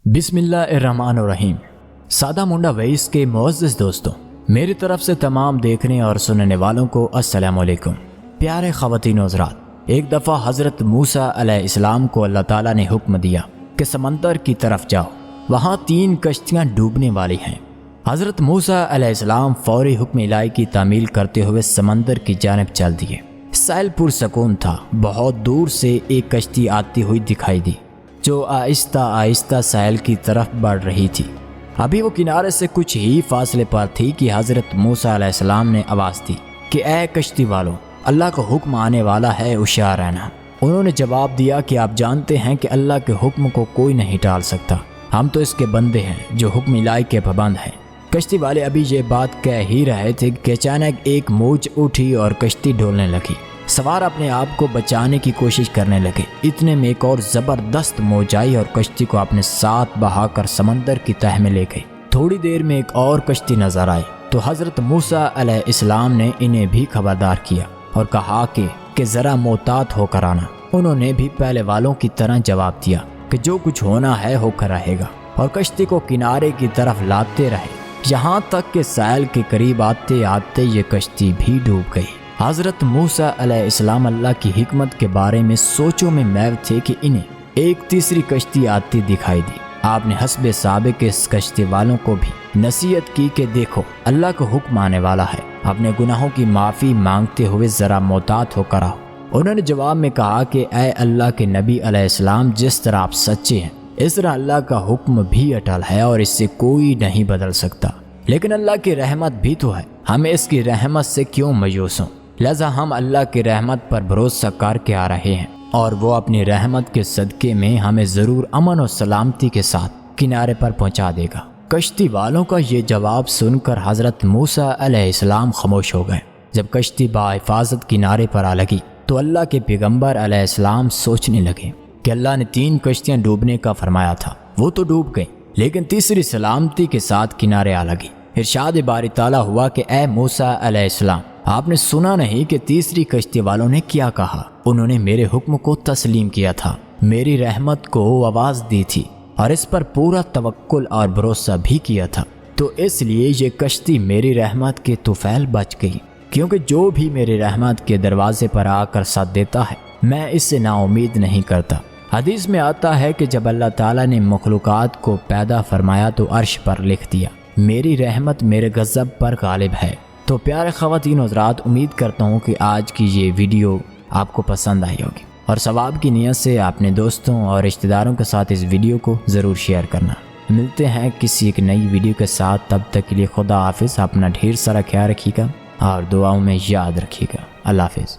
بسم اللہ الرحمن الرحیم۔ سادہ منڈا ویس کے معزز دوستوں، میری طرف سے تمام دیکھنے اور سننے والوں کو السلام علیکم۔ پیارے خواتین و حضرات، ایک دفعہ حضرت موسیٰ علیہ السلام کو اللہ تعالیٰ نے حکم دیا کہ سمندر کی طرف جاؤ، وہاں 3 کشتیاں ڈوبنے والی ہیں۔ حضرت موسیٰ علیہ السلام فوری حکم الہی کی تعمیل کرتے ہوئے سمندر کی جانب چل دیے۔ ساحل پرسکون تھا۔ بہت دور سے ایک کشتی آتی ہوئی دکھائی دی جو آہستہ آہستہ ساحل کی طرف بڑھ رہی تھی۔ ابھی وہ کنارے سے کچھ ہی فاصلے پر تھی کہ حضرت موسیٰ علیہ السلام نے آواز دی کہ اے کشتی والو، اللہ کا حکم آنے والا ہے، ہوشیار رہنا۔ انہوں نے جواب دیا کہ آپ جانتے ہیں کہ اللہ کے حکم کو کوئی نہیں ٹال سکتا، ہم تو اس کے بندے ہیں جو حکم الہی کے پابند ہیں۔ کشتی والے ابھی یہ بات کہہ ہی رہے تھے کہ اچانک ایک موج اٹھی اور کشتی ڈولنے لگی۔ سوار اپنے آپ کو بچانے کی کوشش کرنے لگے۔ اتنے میں ایک اور زبردست موج آئی اور کشتی کو اپنے ساتھ بہا کر سمندر کی تہہ میں لے گئی۔ تھوڑی دیر میں ایک اور کشتی نظر آئی تو حضرت موسیٰ علیہ السلام نے انہیں بھی خبردار کیا اور کہا کہ ذرا محتاط ہو کر آنا۔ انہوں نے بھی پہلے والوں کی طرح جواب دیا کہ جو کچھ ہونا ہے ہو کر رہے گا، اور کشتی کو کنارے کی طرف لاتے رہے، یہاں تک کہ ساحل کے قریب آتے آتے یہ کشتی بھی ڈوب گئی۔ حضرت موسیٰ علیہ السلام اللہ کی حکمت کے بارے میں سوچوں میں محو تھے کہ انہیں ایک تیسری کشتی آتی دکھائی دی۔ آپ نے حسب سابق اس کشتی والوں کو بھی نصیحت کی کہ دیکھو، اللہ کا حکم آنے والا ہے، اپنے گناہوں کی معافی مانگتے ہوئے ذرا محتاط ہو کر آؤ۔ انہوں نے جواب میں کہا کہ اے اللہ کے نبی علیہ السلام، جس طرح آپ سچے ہیں اس طرح اللہ کا حکم بھی اٹل ہے اور اس سے کوئی نہیں بدل سکتا، لیکن اللہ کی رحمت بھی تو ہے، ہمیں اس کی رحمت سے کیوں مایوس ہوں؟ لہذا ہم اللہ کی رحمت پر بھروسہ کر کے آ رہے ہیں، اور وہ اپنی رحمت کے صدقے میں ہمیں ضرور امن و سلامتی کے ساتھ کنارے پر پہنچا دے گا۔ کشتی والوں کا یہ جواب سن کر حضرت موسیٰ علیہ السلام خاموش ہو گئے۔ جب کشتی بحفاظت کنارے پر آ لگی تو اللہ کے پیغمبر علیہ السلام سوچنے لگے کہ اللہ نے 3 کشتیاں ڈوبنے کا فرمایا تھا، وہ تو ڈوب گئیں، لیکن تیسری سلامتی کے ساتھ کنارے آ لگی۔ ارشاد باری تعالیٰ ہوا کہ اے موسیٰ علیہ السلام، آپ نے سنا نہیں کہ تیسری کشتی والوں نے کیا کہا؟ انہوں نے میرے حکم کو تسلیم کیا تھا، میری رحمت کو آواز دی تھی اور اس پر پورا توکل اور بھروسہ بھی کیا تھا، تو اس لیے یہ کشتی میری رحمت کے طفیل بچ گئی، کیونکہ جو بھی میری رحمت کے دروازے پر آ کر ساتھ دیتا ہے میں اس سے نا امید نہیں کرتا۔ حدیث میں آتا ہے کہ جب اللہ تعالیٰ نے مخلوقات کو پیدا فرمایا تو عرش پر لکھ دیا، میری رحمت میرے غضب پر غالب ہے۔ تو پیارے خواتین و حضرات، امید کرتا ہوں کہ آج کی یہ ویڈیو آپ کو پسند آئی ہوگی، اور ثواب کی نیت سے اپنے دوستوں اور رشتہ داروں کے ساتھ اس ویڈیو کو ضرور شیئر کرنا۔ ملتے ہیں کسی ایک نئی ویڈیو کے ساتھ، تب تک کے لیے خدا حافظ، اپنا ڈھیر سارا خیال رکھیے گا اور دعاؤں میں یاد رکھیے گا۔ اللہ حافظ۔